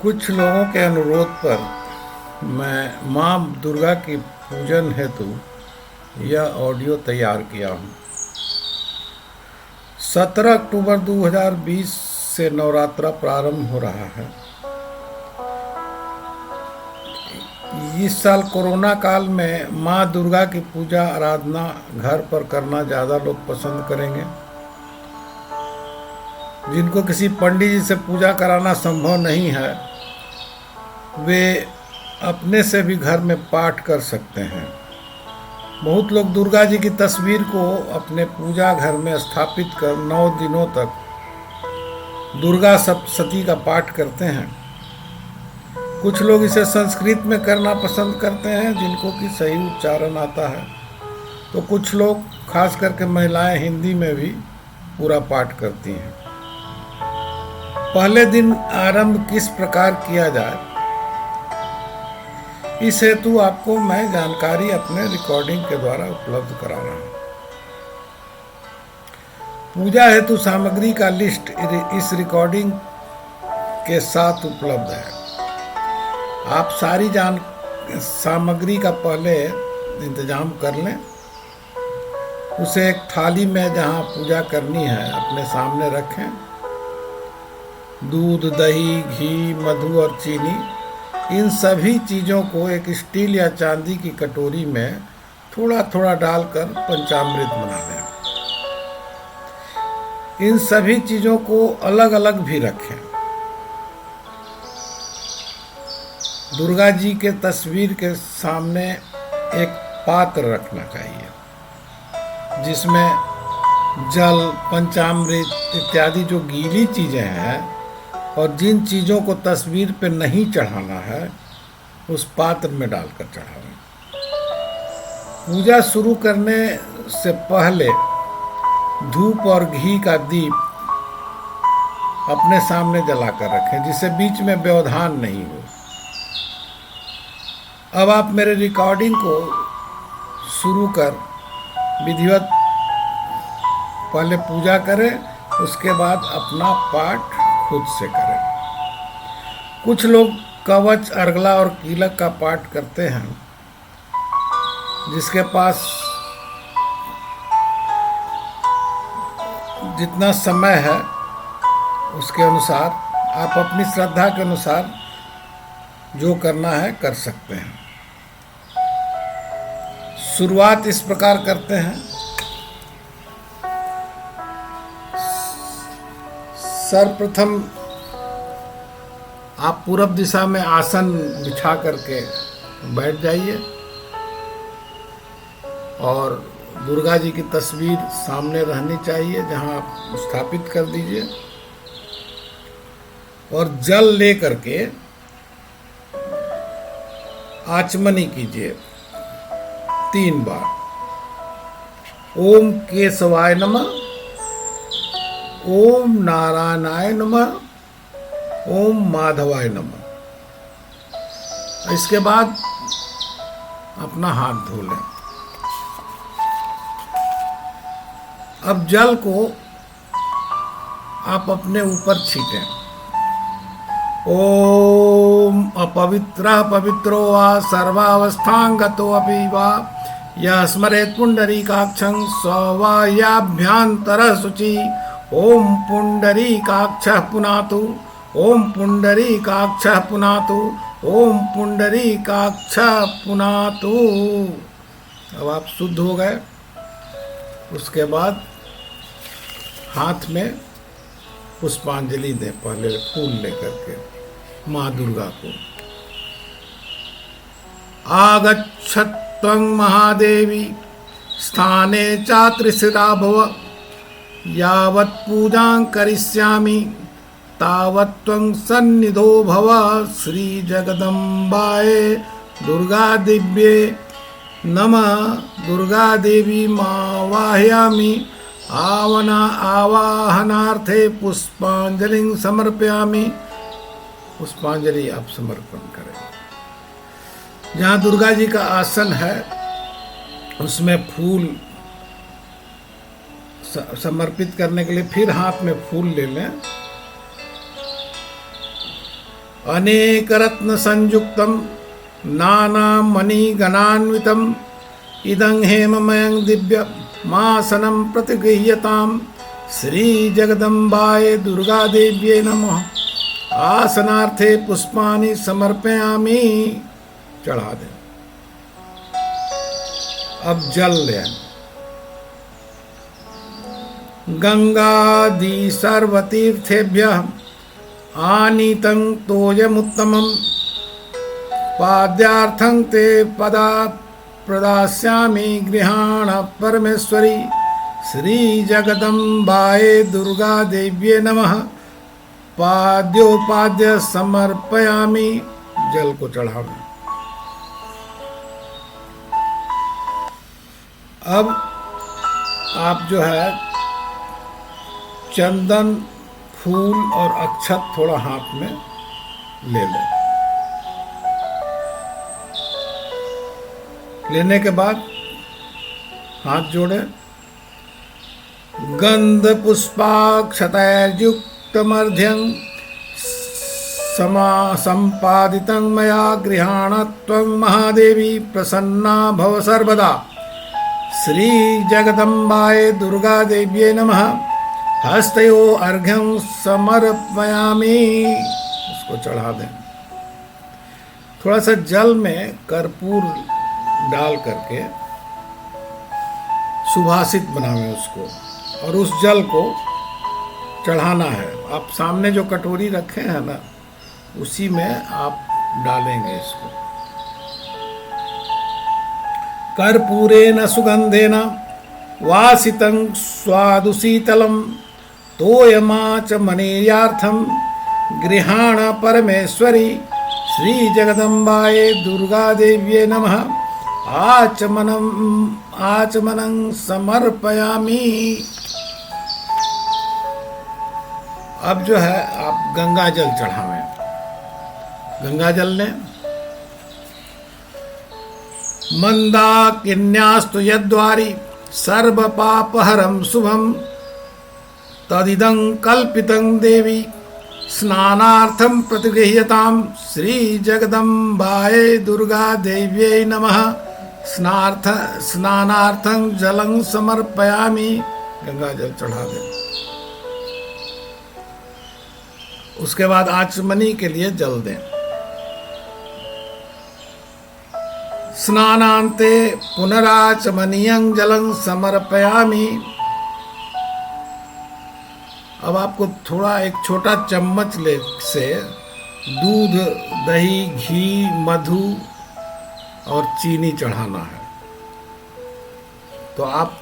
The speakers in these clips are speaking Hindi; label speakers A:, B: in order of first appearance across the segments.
A: कुछ लोगों के अनुरोध पर मैं माँ दुर्गा की पूजन हेतु यह ऑडियो तैयार किया हूँ। 17 अक्टूबर 2020 से नवरात्रा प्रारंभ हो रहा है। इस साल कोरोना काल में माँ दुर्गा की पूजा आराधना घर पर करना ज़्यादा लोग पसंद करेंगे। जिनको किसी पंडित जी से पूजा कराना संभव नहीं है, वे अपने से भी घर में पाठ कर सकते हैं। बहुत लोग दुर्गा जी की तस्वीर को अपने पूजा घर में स्थापित कर 9 दिनों तक दुर्गा सप्तशती का पाठ करते हैं। कुछ लोग इसे संस्कृत में करना पसंद करते हैं, जिनको कि सही उच्चारण आता है, तो कुछ लोग खास करके महिलाएं हिंदी में भी पूरा पाठ करती हैं। पहले दिन आरंभ किस प्रकार किया जाए, इस हेतु आपको मैं जानकारी अपने रिकॉर्डिंग के द्वारा उपलब्ध करा रहा हूँ। पूजा हेतु सामग्री का लिस्ट इस रिकॉर्डिंग के साथ उपलब्ध है। आप सारी सामग्री का पहले इंतजाम कर लें। उसे एक थाली में जहाँ पूजा करनी है अपने सामने रखें। दूध, दही, घी, मधु और चीनी, इन सभी चीज़ों को एक स्टील या चांदी की कटोरी में थोड़ा थोड़ा डालकर पंचामृत बना लें। इन सभी चीज़ों को अलग अलग भी रखें। दुर्गा जी के तस्वीर के सामने एक पात्र रखना चाहिए, जिसमें जल, पंचामृत इत्यादि जो गीली चीज़ें हैं और जिन चीज़ों को तस्वीर पे नहीं चढ़ाना है, उस पात्र में डालकर चढ़ाएं। पूजा शुरू करने से पहले धूप और घी का दीप अपने सामने जलाकर रखें, जिससे बीच में व्यवधान नहीं हो। अब आप मेरे रिकॉर्डिंग को शुरू कर विधिवत पहले पूजा करें, उसके बाद अपना पाठ खुद से करें। कुछ लोग कवच, अर्गला और कीलक का पाठ करते हैं। जिसके पास जितना समय है उसके अनुसार आप अपनी श्रद्धा के अनुसार जो करना है कर सकते हैं। शुरुआत इस प्रकार करते हैं। सर्वप्रथम आप पूरब दिशा में आसन बिछा करके बैठ जाइए और दुर्गा जी की तस्वीर सामने रहनी चाहिए, जहां आप स्थापित कर दीजिए और जल ले करके आचमनी कीजिए 3 बार। ओम केशवाय नमः, ओम नारायणाय नमः, ओम माधवाय नमः। इसके बाद अपना हाथ धो लें। अब जल को आप अपने ऊपर छीटें। ओम अपवित्रः पवित्रो वा सर्वावस्थांगतो अपि वा यः स्मरेत् पुंडरीकाक्षं स वा याभ्यन्तरः शुचि। ओम पुंडरीकाक्षः पुनातु, ओम पुंडरीकाक्षः पुनातु, ओम पुंडरीकाक्षः पुनातु। अब आप शुद्ध हो गए। उसके बाद हाथ में पुष्पांजलि दें, पहले फूल लेकर के माँ दुर्गा को। आगच्छत् त्वं महादेवी स्थाने चात्रिशिरा भव, यावत् पूजां करिष्यामि तावत् त्वं सन्निधो भव। श्री जगदम्बाय दुर्गा दिव्ये नमः। दुर्गा देवी मावाहयामि। आवाहनार्थे पुष्पांजलिं समर्पयामि। पुष्पांजलि आप समर्पण करें। जहाँ दुर्गा जी का आसन है उसमें फूल समर्पित करने के लिए फिर हाथ में फूल ले लें अनेक रत्न संयुक्तम नाना मणिगणान्वितम इदं हेममयं दिव्य मासनं प्रतिगृह्यताम। श्री जगदम्बाय दुर्गा देव्यै नमः। आसनार्थे पुष्पाणि समर्पयामि। चढ़ा दे। अब जल ले। गंगादि सर्वतीर्थेभ्यः आनीतं तोयमुत्तमं। पाद्यार्थं ते पदा प्रदास्यामि गृहाण परमेश्वरी। श्री जगदम्बाय दुर्गा देव्ये नमः। पाद्योपाद्य समर्पयामि। जल को चढ़ावे। अब आप जो है चंदन, फूल और अक्षत थोड़ा हाथ में ले लें। लेने के बाद हाथ जोड़े। गंध पुष्पाक्षतैर्युक्तमर्ध्यं संपादितं मया गृहाण त्वं महादेवी प्रसन्ना भव सर्वदा। श्री जगदम्बाय दुर्गा देव्ये नमः। हस्तयो अर्घ्यं समर्पयामि। उसको चढ़ा दें। थोड़ा सा जल में कर्पूर डाल करके सुभाषित बनावे उसको, और उस जल को चढ़ाना है। आप सामने जो कटोरी रखे हैं ना, उसी में आप डालेंगे इसको। कर्पूरेण सुगंधेन वासितं स्वादुशीतलं तोयमाचमनीयार्थं गृहाण परमेश्वरी। श्री जगदम्बाय दुर्गा देव्ये नमः। आचमनं समर्पयामि। अब जो है आप गंगा जल चढ़ावें। गंगा जल ने मंदाकिन्यास्तु यद्वारि सर्व पापहरं शुभम तदिदं कल्पितं देवी स्नानार्थं प्रतिगृह्यताम। श्री जगदम्बाय दुर्गा देव्यै नमः। स्नानार्थं जलं समर्पयामि। गंगा जल चढ़ा दें। उसके बाद आचमनी के लिए जल दें। स्नानान्ते पुनराचमनीयं जलं समर्पयामि। अब आपको थोड़ा एक छोटा चम्मच ले से दूध, दही, घी, मधु और चीनी चढ़ाना है। तो आप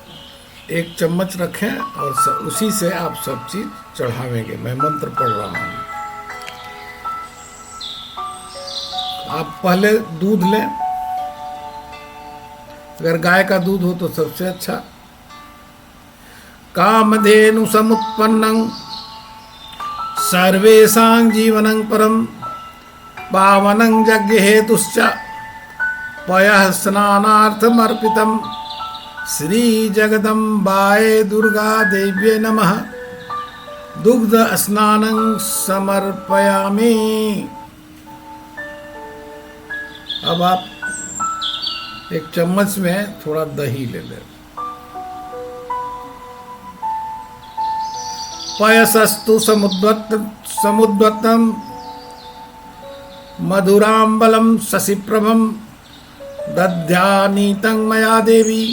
A: एक चम्मच रखें और उसी से आप सब चीज चढ़ावेंगे। मैं मंत्र पढ़ रहा हूं। आप पहले दूध लें। अगर गाय का दूध हो तो सबसे अच्छा। कामधेनु समुत्पन्नं सर्वेषां जीवनं परं पावनं यज्ञ हेतुश्च पयः स्नानार्थमर्पितं। श्री जगदम्बाय दुर्गा देव्ये नमः। दुग्ध स्नानं समर्पयामि। अब आप एक चम्मच में थोड़ा दही ले लें। पयसस्तु समुद्वत्तं मधुराम्बलं शशिप्रभं दध्यानीतं मया देवी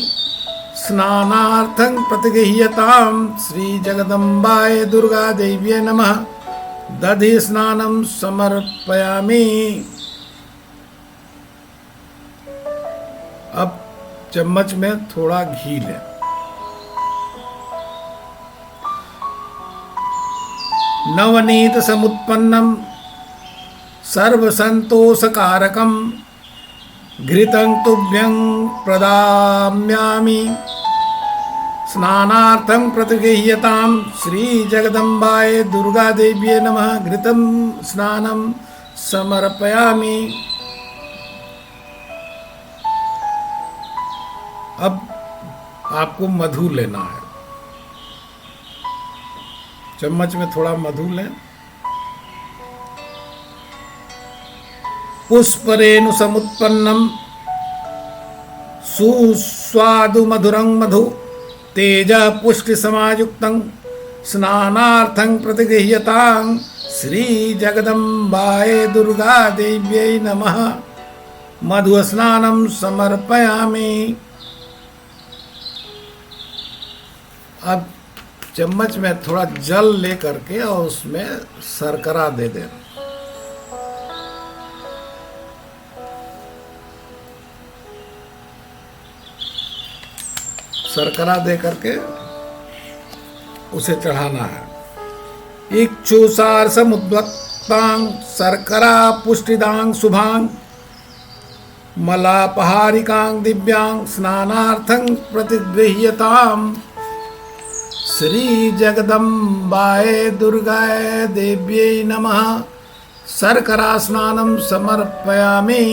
A: स्नानार्थं प्रतिगृह्यताम्। श्री जगदम्बाय दुर्गा देव्ये नमः। दधि स्नानं समर्पयामि। अब चम्मच में थोड़ा घी लें। नवनीत समुत्पन्नं सर्वसंतोषकारकं घृतं तुभ्यं प्रदाम्यामि। स्नानार्थं प्रतिगृह्यताम्। श्री जगदम्बाय दुर्गा देव्ये नमः। घृतं स्नानं समर्पयामि। अब आपको मधु लेना है। चम्मच में थोड़ा मधु लें पुष्परेणु समुत्पन्नम सुस्वादु मधुरं मधु तेज पुष्टि समायुक्तं स्नानार्थं प्रतिगृह्यतां श्री जगदम्बाय दुर्गा देव्यै नमः मधु स्नानं समर्पयामि। अब चम्मच में थोड़ा जल ले करके और उसमें शर्करा दे देना। शर्करा दे करके उसे चढ़ाना है। इक्षुसार समुद्वक्तांग शर्करा पुष्टिदांग शुभांग मलापहारिकांग दिव्यांग स्नानार्थं प्रतिगृह्यताम श्री जगदम्बाय दुर्गाय देव्यै नमः शर्करा स्नानं समर्पयामि।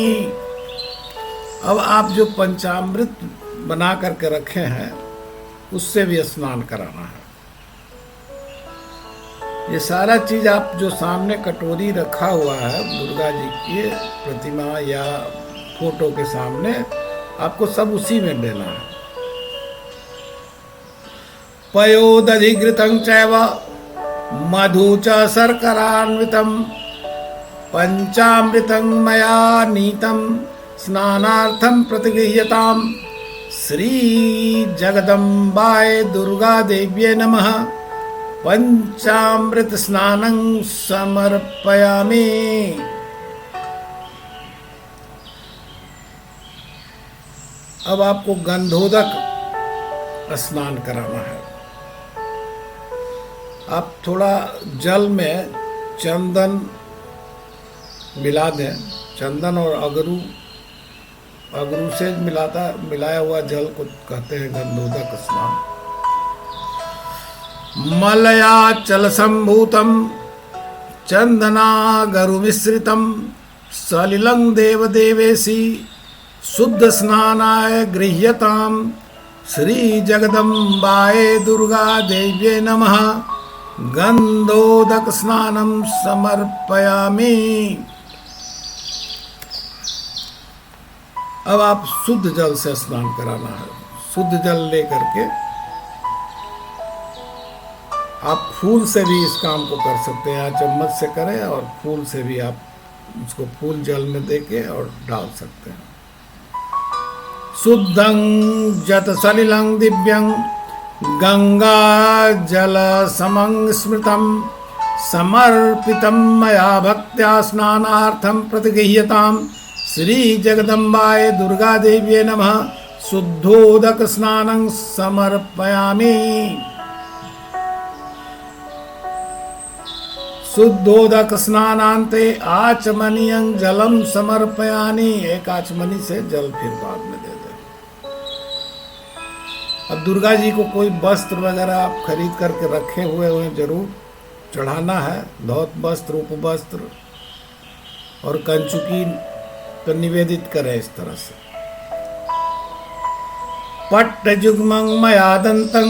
A: अब आप जो पंचामृत बना करके रखे हैं उससे भी स्नान कराना है। ये सारा चीज आप जो सामने कटोरी रखा हुआ है दुर्गा जी की प्रतिमा या फोटो के सामने, आपको सब उसी में देना है। पयोदधिघृतं चैव मधु च शर्करान्वितं पंचामृतं मया नीतं स्नानार्थं प्रतिगृह्यताम् श्री जगदम्बाय दुर्गा देव्यै नमः पंचामृत स्नानं समर्पयामि। अब आपको गंधोदक स्नान कराना है। आप थोड़ा जल में चंदन मिला दें। चंदन और अगरू से मिलाया हुआ जल को कहते हैं गंधोदक स्नान। मलयाचल संभूतम चंदनागरु मिश्रितम सलिलं देवदेवेशी शुद्ध स्नानाय गृह्यताम श्री जगदम्बाय दुर्गा देव्यै नमः गंधोदक स्नानं समर्पयामि। अब आप शुद्ध जल से स्नान कराना है। शुद्ध जल लेकर के आप फूल से भी इस काम को कर सकते हैं, या चम्मच से करें और फूल से भी आप उसको फूल जल में देके और डाल सकते हैं। शुद्धं जत सलिलं दिव्यं गंगा जल समं स्मृतं समर्पितं मया भक्त्या स्नानार्थं प्रतिगृह्यताम् श्री जगदम्बाय दुर्गा देव्यै नमः शुद्धोदक स्नानं समर्पयामि। शुद्धोदक स्नानान्ते आचमनीयं जलम समर्पयामि। एक आचमनी से जल फिर बाद में दे दें। अब दुर्गा जी को कोई वस्त्र वगैरह आप खरीद करके रखे हुए जरूर चढ़ाना है। धौत वस्त्र, उपवस्त्र और कंचुकी तो निवेदित करें इस तरह से। पट्ट जुग्मं मया दन्तं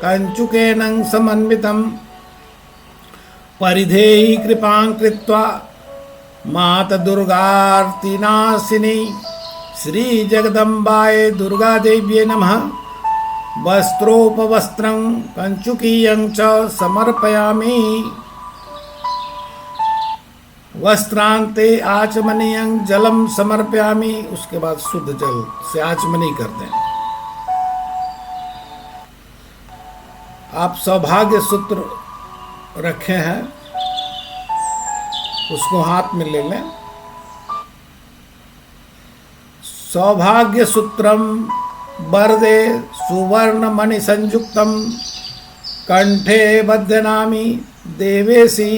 A: कंचुकेन समन्वितं परिधेहि कृपां कृत्वा मात दुर्गार्तिनाशिनी श्री जगदम्बाय दुर्गा देव्यै नमः वस्त्रोपवस्त्रं कंचुकीयं च समर्पयामि। वस्त्रांते आचमनीयं जलम समर्पयामि। उसके बाद शुद्ध जल से आचमनी कर दें। आप सौभाग्य सूत्र रखे हैं, उसको हाथ में ले लें। सौभाग्य सूत्रम वरदे सुवर्ण मणि संयुक्तम कंठे बध्यनामि देवेशी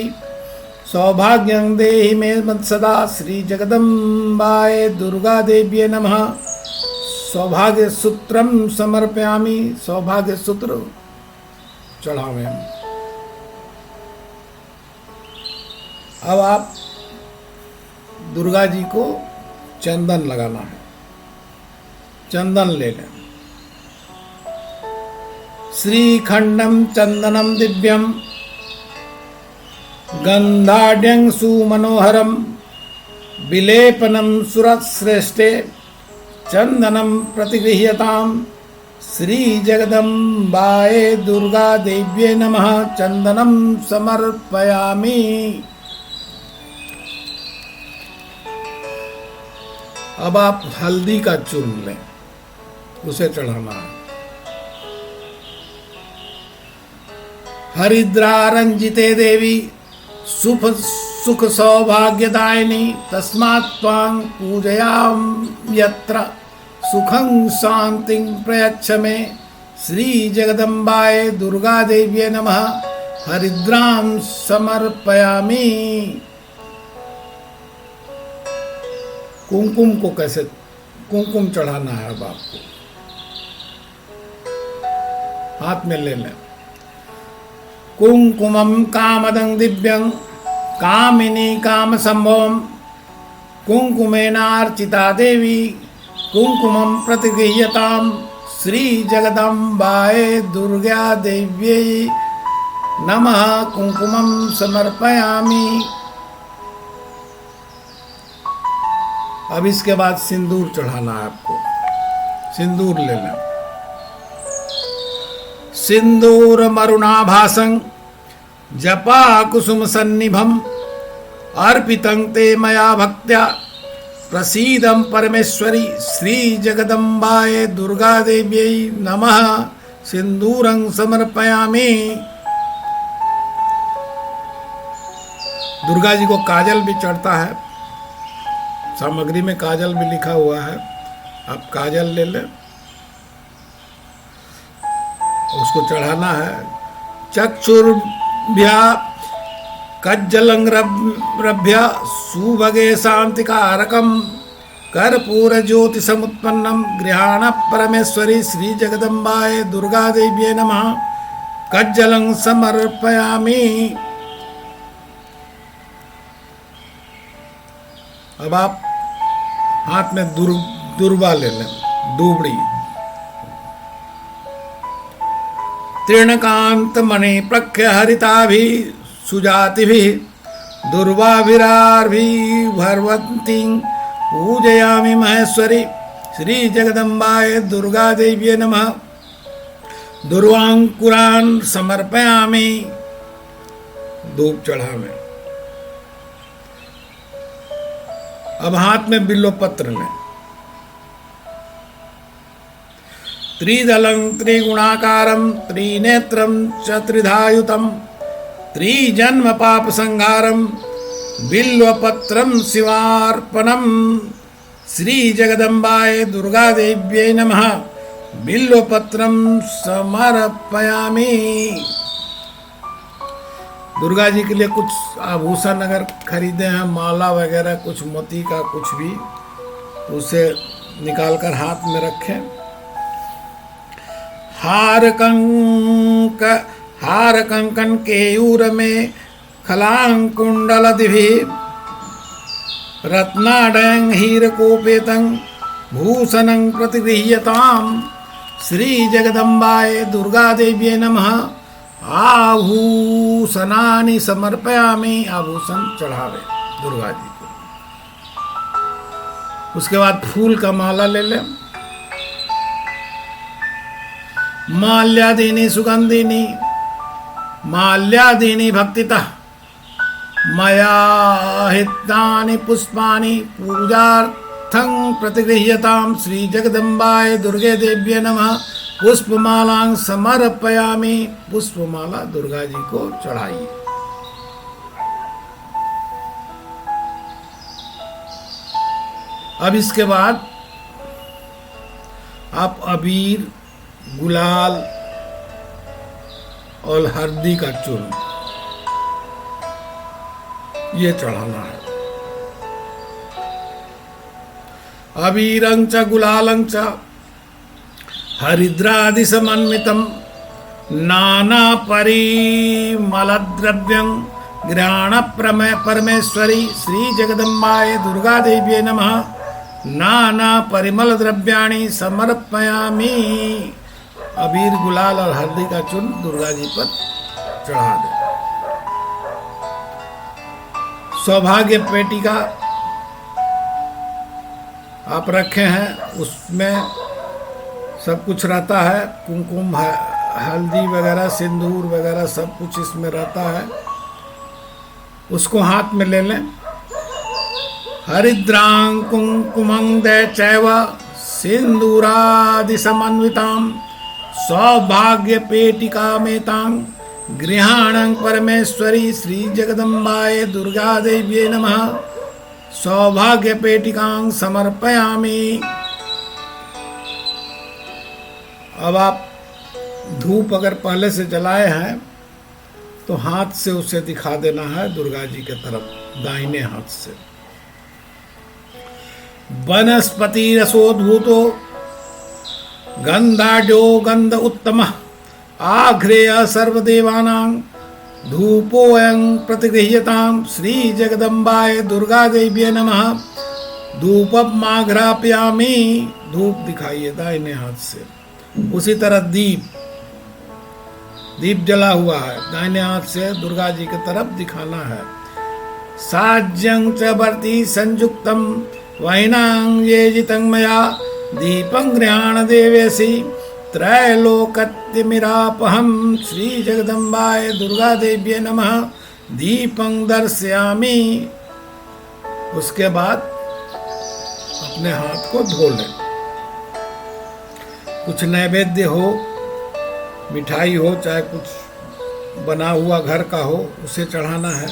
A: सौभाग्यं देहि मे सदा श्री जगदम्बाय दुर्गा देव्यै नमः सौभाग्य सूत्रम समर्पयामि। सौभाग्य सूत्र चढ़ावें। अब आप दुर्गा जी को चंदन लगाना है। चंदन ले लें। श्रीखंडम चंदनम दिव्यम गंधाढ्यं सुमनोहरम विलेपनम सुरत श्रेष्ठे चंदनम प्रतिगृह्यताम श्री जगदम्बाए दुर्गा देव्ये नमः चंदनम समर्पयामि। अब आप हल्दी का चूर्ण लें, उसे चढ़ाना है। हरिद्रा रंजिते देवी सुख सौभाग्यदायिनी तस्मात् त्वां पूजयामि यत्र सुखं शांतिं प्रयच्छ मे श्री जगदम्बाए दुर्गा देव्ये नमः हरिद्रां समर्पयामि। कुमकुम को कैसे कुमकुम चढ़ाना है अब आपको, हाथ में ले लें। कुमकुमं कामदं दिव्यं कामिनी काम संभवम कुंकुमेनार्चिता देवी कुंकुमं प्रतिगृह्यताम श्री जगदम्बाए दुर्गा देव्यै नमः कुंकुमं समर्पयामि। अब इसके बाद सिंदूर चढ़ाना है आपको। सिंदूर ले लें। सिंदूर मरुणाभासं जपा कुसुम सन्निभम अर्पितं ते मया भक्त्या प्रसीदं परमेश्वरी श्री जगदम्बाए दुर्गा देव्यै नमः सिंदूरं समर्पयामि। दुर्गा जी को काजल भी चढ़ता है, सामग्री में काजल भी लिखा हुआ है। आप काजल ले लें, उसको चढ़ाना है। चक्षुर्भ्या कज्जलंग्रभ्य सुभगे शांतिकारकम कर्पूर ज्योति समुत्पन्नम गृहाण परमेश्वरी श्री जगदम्बाए दुर्गा देव्ये नमः कज्जलं समर्पयामि। अब आप हाथ में दुर्वा ले लें, दूबड़ी। तृणकांत मणि प्रख्य हरिताभि सुजातिभिः दुर्वाभिरार्भिर्भर्वन्तीं पूजयामि महेश्वरी श्री जगदम्बाए दुर्गा देव्ये नमः दुर्वांकुरान् समर्पयामि। धूप चढ़ावे। अब हाथ में बिल्व पत्र लें। त्रिदलं त्रिगुणाकारं त्रिनेत्रं च त्रिधायुतं त्रिजन्म पाप संहारं बिल्वपत्रं शिवार्पणं श्री जगदम्बाए दुर्गा देव्यै नमः बिल्वपत्रं समर्पयामि। दुर्गा जी के लिए कुछ आभूषण अगर खरीदे हैं, माला वगैरह, कुछ मोती का कुछ भी, उसे निकालकर हाथ में रखें। हार कंकन केयूर में खलांकुंडलदिभिः रत्नाडयं हीरकोपेतं भूषणं प्रतिगृह्यतां श्री जगदम्बाए दुर्गा देव्ये नमः आभूषणानि समर्पयामि। आभूषण चढ़ावे दुर्गा जी को। उसके बाद फूल का माला ले लें। माल्यादीनि सुगंधिनी माल्यादीनि भक्तितः मया हितानि पुष्पाणि पूजार्थं प्रतिगृह्यतां श्री जगदम्बाए दुर्गे देव्ये नमः पुष्पमालां समर्पयामि। पुष्पमाला दुर्गा जी को चढ़ाइए। अब इसके बाद आप अबीर, गुलाल और हल्दी का चूर्ण ये चढ़ाना है। अबीरं च गुलालं च हरिद्रादि समन्वितं नाना परिमलद्रव्यं गृहाण परमेश्वरी श्री जगदम्बाए दुर्गा देव्ये नमः नाना परिमल द्रव्याणि समर्पयामि। अबीर, गुलाल और हल्दी का चूर्ण दुर्गा जी पर चढ़ा दें। सौभाग्य पेटिका आप रखे हैं, उसमें सब कुछ रहता है, कुमकुम है, हल्दी वगैरह, सिंदूर वगैरह सब कुछ इसमें रहता है। उसको हाथ में ले लें। हरिद्रां कुंकुमं दैचैव सिंदूरादि समन्वितां सौभाग्य पेटिका मेतां गृहाणं परमेश्वरी श्री जगदम्बाय दुर्गा देव्ये नमः सौभाग्य पेटिकां समर्पयामि। अब आप धूप अगर पहले से जलाए हैं तो हाथ से उसे दिखा देना है दुर्गा जी के तरफ, दाहिने हाथ से। वनस्पति रसोद्भूतो गंधाढ्यो गंध उत्तम आघ्रेय सर्वदेवानां धूपोऽयं प्रतिगृह्यतां श्री जगदम्बाय दुर्गा देव्ये नमः धूपमाघ्रापयामि। धूप दिखाइए दाहिने हाथ से। उसी तरह दीप जला हुआ है, दाहिने हाथ से दुर्गा जी की तरफ दिखाना है। साज्यं च वर्ति संयुक्तं वैनां ये जितं मया दीपं गृहाण देवेसि त्रैलोक्यतिमिरापहं श्री जगदम्बाय दुर्गा देव्ये नमः दीपं दर्शयामि। उसके बाद अपने हाथ को धो लें। कुछ नैवेद्य हो, मिठाई हो, चाहे कुछ बना हुआ घर का हो, उसे चढ़ाना है।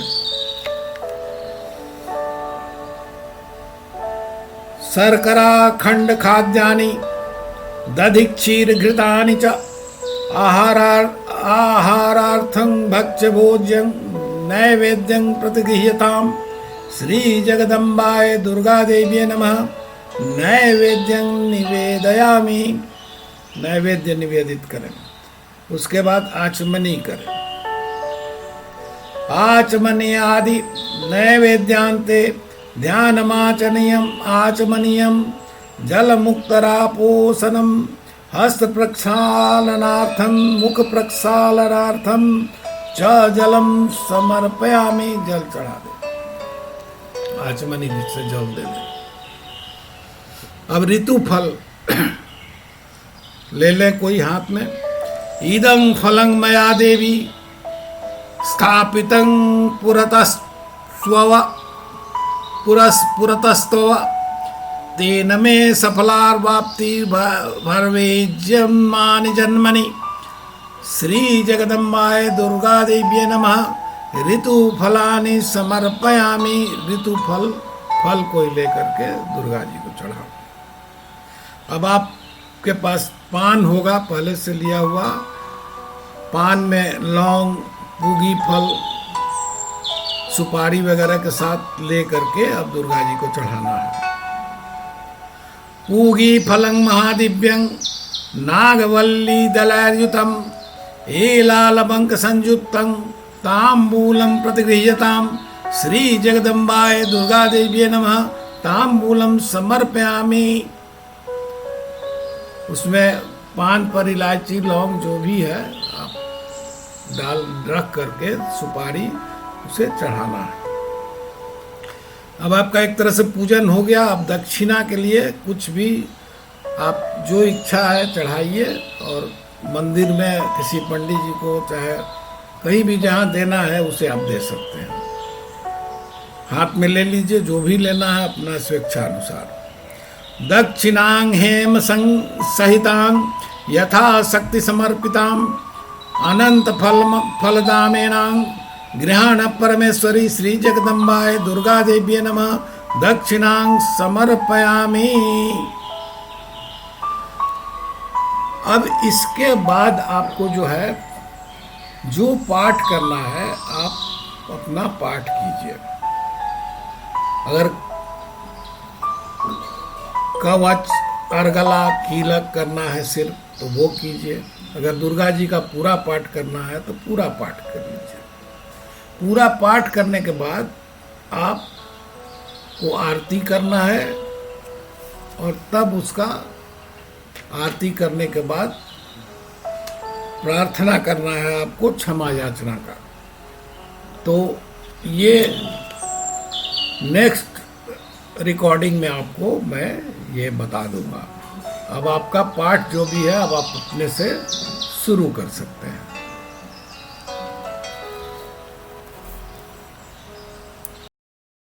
A: शर्करा खंड खाद्यानि दधि क्षीर घृतानि च आहारार्थं भक्ष्य भोज्यं नैवेद्यं प्रतिगृह्यतां श्री जगदम्बाय दुर्गा देव्ये नमः नैवेद्यं निवेदयामि। नैवेद्य निवेदित करें। उसके बाद आचमनी करें। आचमनी आदि नैवेद्यांते ध्यानमाचनीयम् आचमनीयम् जलमुक्तरापोषणं हस्त प्रक्षालनार्थं मुख प्रक्षालनार्थं च जलम समर्पयामि। जल चढ़ा दे, आचमनी से जल दे दे। अब ऋतु फल ले लें कोई हाथ में। इदं फलं मया देवी स्थापितं पुरतस्तव तेन मे सफलार्वाप्ति भवेज्यमानि जन्मनि श्री जगदम्बाय दुर्गा देव्ये नमः ऋतु फलानि समर्पयामि। ऋतु फल कोई लेकर के दुर्गा जी को चढ़ाओ। अब आपके पास पान होगा पहले से लिया हुआ, पान में लौंग, पूगी फल, सुपारी वगैरह के साथ ले करके अब दुर्गा जी को चढ़ाना है। पूगी फलं महादिव्यं नागवल्ली दलैर्युतं एलालबंक संयुक्तं तांबूलं प्रतिगृह्यतां श्री जगदम्बाय दुर्गा देव्ये नमः तांबूलं समर्पयामि। उसमें पान पर इलायची, लौंग जो भी है आप डाल रख करके सुपारी उसे चढ़ाना है। अब आपका एक तरह से पूजन हो गया। अब दक्षिणा के लिए कुछ भी आप जो इच्छा है चढ़ाइए, और मंदिर में किसी पंडित जी को, चाहे कहीं भी जहाँ देना है उसे आप दे सकते हैं। हाथ में ले लीजिए जो भी लेना है अपना स्वेच्छा अनुसार। दक्षिणां हेम सहितां यथा शक्ति समर्पितां अनंत फलदामेनां गृहाण परमेश्वरी श्री जगदम्बाय दुर्गा देव्ये नमः दक्षिणां समर्पयामि। अब इसके बाद आपको जो है जो पाठ करना है आप अपना पाठ कीजिए। अगर कवच, अर्गला, कीलक करना है सिर्फ तो वो कीजिए। अगर दुर्गा जी का पूरा पाठ करना है तो पूरा पाठ कर लीजिए। पूरा पाठ करने के बाद आपको आरती करना है, और तब उसका आरती करने के बाद प्रार्थना करना है आपको क्षमा याचना का। तो ये नेक्स्ट रिकॉर्डिंग में आपको मैं ये बता दूंगा। अब आपका पाठ जो भी है अब आप अपने से शुरू कर सकते हैं।